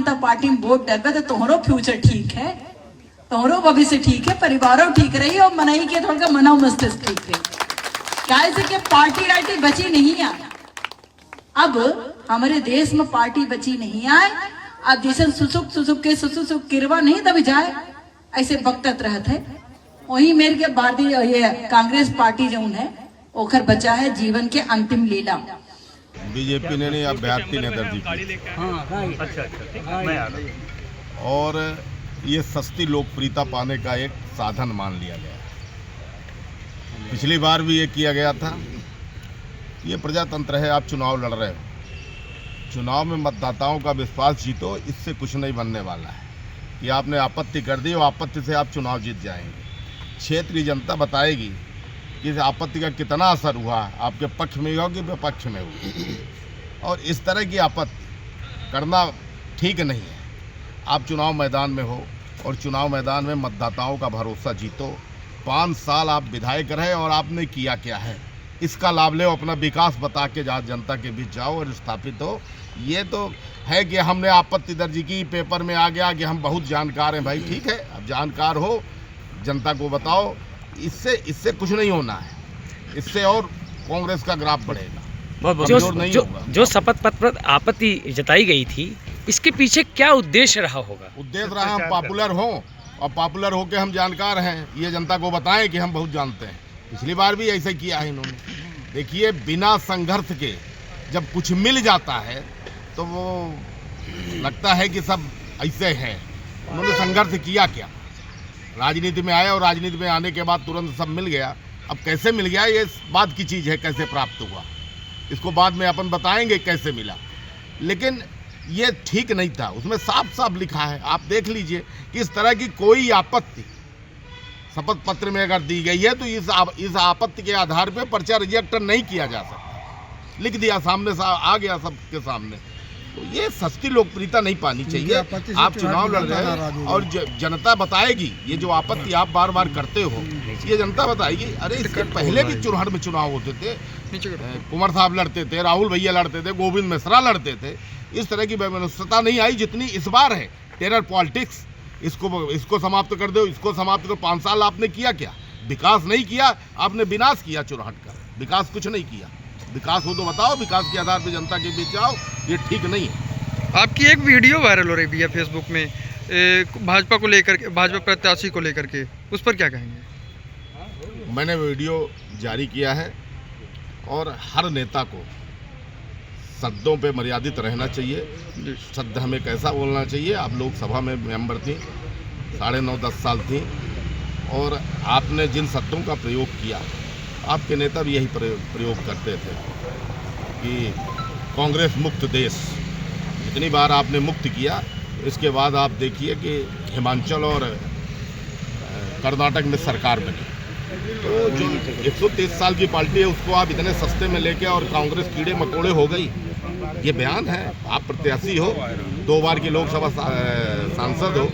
जनता party में vote Derby तो तुम्हारो future ठीक है, तुम्हारो भविष्य ठीक है, परिवारों ठीक रही और मनाई के थोड़ा मनाओ मस्तिष्क ठीक रही। क्या कि पार्टी राइटी बची नहीं है, अब हमारे देश में पार्टी बची नहीं आए। अब जैसे सुसुक किरवा नहीं दब जाए ऐसे बकत रहते है। वही मेरे के भारतीय ये कांग्रेस पार्टी जो है ओखर बचा है जीवन के अंतिम लीला। बीजेपी ने नहीं अभ्यर्थी ने दर्ज की। अच्छा। और ये सस्ती लोकप्रियता पाने का एक साधन मान लिया गया। पिछली बार भी ये किया गया था। ये प्रजातंत्र है, आप चुनाव लड़ रहे हो, चुनाव में मतदाताओं का विश्वास जीतो, इससे कुछ नहीं बनने वाला है कि आपने आपत्ति कर दी और आपत्ति से आप चुनाव जीत जाएंगे। क्षेत्रीय जनता बताएगी कि इस आपत्ति का कितना असर हुआ, आपके पक्ष में हो कि विपक्ष में हो। और इस तरह की आपत्ति करना ठीक नहीं है। आप चुनाव मैदान में हो और चुनाव मैदान में मतदाताओं का भरोसा जीतो। 5 साल आप विधायक रहे और आपने किया क्या है, इसका लाभ ले, अपना विकास बता के जहाँ जनता के बीच जाओ और स्थापित हो। ये तो है कि हमने आपत्ति दर्ज की, पेपर में आ गया कि हम बहुत जानकार हैं। भाई ठीक है, अब जानकार हो, जनता को बताओ। इससे कुछ नहीं होना है, इससे और कांग्रेस का ग्राफ बढ़ेगा। जो शपथ पत्र पर आपत्ति जताई गई थी, इसके पीछे क्या उद्देश्य रहा होगा? उद्देश्य रहा हम पॉपुलर हों और पॉपुलर होकर हम जानकार हैं, ये जनता को बताएं कि हम बहुत जानते हैं। पिछली बार भी ऐसे किया है इन्होंने। देखिए, बिना संघर्ष के जब कुछ मिल जाता है तो वो लगता है कि सब ऐसे हैं। उन्होंने संघर्ष किया क्या? राजनीति में आया और राजनीति में आने के बाद तुरंत सब मिल गया। अब कैसे मिल गया ये बात की चीज़ है, कैसे प्राप्त हुआ इसको बाद में अपन बताएंगे कैसे मिला। लेकिन ये ठीक नहीं था, उसमें साफ साफ लिखा है, आप देख लीजिए कि इस तरह की कोई आपत्ति शपथ पत्र में अगर दी गई है तो इस आपत्ति के आधार पे पर्चा रिजेक्ट नहीं किया जा सकता। लिख दिया, सामने आ गया सबके सामने। तो ये सस्ती लोकप्रियता नहीं पानी चाहिए। आप चुनाव लड़ रहे हैं और जनता बताएगी। ये जो आपत्ति आप बार बार करते हो, ये जनता बताएगी। अरे इसके पहले भी चुरहट में चुनाव होते थे, कुंवर साहब लड़ते थे, राहुल भैया लड़ते थे, गोविंद मिश्रा लड़ते थे। इस तरह की व्यवस्था नहीं आई जितनी इस बार है। टेरर पॉलिटिक्स, इसको समाप्त कर दो, इसको समाप्त करो। 5 साल आपने किया क्या? विकास नहीं किया, आपने विनाश किया चुरहट का। विकास कुछ नहीं किया। विकास हो तो बताओ, विकास के आधार पर जनता के बीच जाओ। ये ठीक नहीं है। आपकी एक वीडियो वायरल हो रही है फेसबुक में भाजपा को लेकर के, भाजपा प्रत्याशी को लेकर के, उस पर क्या कहेंगे? मैंने वीडियो जारी किया है और हर नेता को शब्दों पे मर्यादित रहना चाहिए। शब्द हमें कैसा बोलना चाहिए। आप लोकसभा में मेंबर थी, 9.5-10 साल थी, और आपने जिन शब्दों का प्रयोग किया, आपके नेता भी यही प्रयोग करते थे कि कांग्रेस मुक्त देश। जितनी बार आपने मुक्त किया, इसके बाद आप देखिए कि हिमाचल और कर्नाटक में सरकार बनी। तो जो 123 साल की पार्टी है उसको आप इतने सस्ते में लेके और कांग्रेस कीड़े मकोड़े हो गई। ये बयान है। आप प्रत्याशी हो, 2 बार की लोकसभा सांसद हो,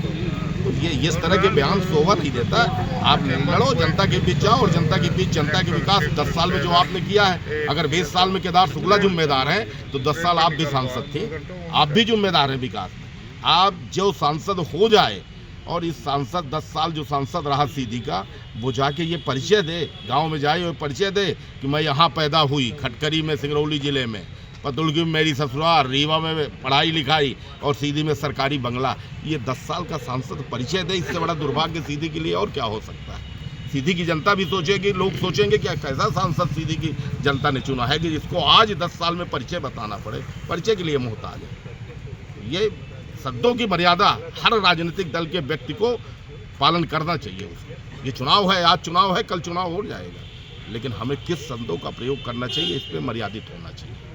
तो ये इस तरह के बयान शोभा नहीं देता। आप लड़ो, जनता के बीच जाओ और जनता के बीच जनता के विकास। 10 साल में जो आपने किया है, अगर 20 साल में केदार शुक्ला जिम्मेदार हैं तो 10 साल आप भी सांसद थे, आप भी जिम्मेदार हैं विकास में। आप जो सांसद हो जाए और इस सांसद 10 साल जो सांसद रहा सीधी का, वो जाके ये परिचय दे, गांव में जाए और परिचय दे कि मैं यहाँ पैदा हुई, खटकरी में, सिंगरौली जिले में, पतुलगी में मेरी ससुराल, रीवा में पढ़ाई लिखाई और सीधी में सरकारी बंगला। ये 10 साल का सांसद परिचय दे। इससे बड़ा दुर्भाग्य सीधी के लिए और क्या हो सकता है? सीधी की जनता भी सोचेगी, लोग सोचेंगे क्या कैसा सांसद सीधी की जनता ने चुना है कि जिसको आज 10 साल में परिचय बताना पड़े, परिचय के लिए मुहताज है। ये शब्दों की मर्यादा हर राजनीतिक दल के व्यक्ति को पालन करना चाहिए। उसको ये चुनाव है, आज चुनाव है, कल चुनाव हो जाएगा, लेकिन हमें किस शब्दों का प्रयोग करना चाहिए, इस पर मर्यादित होना चाहिए।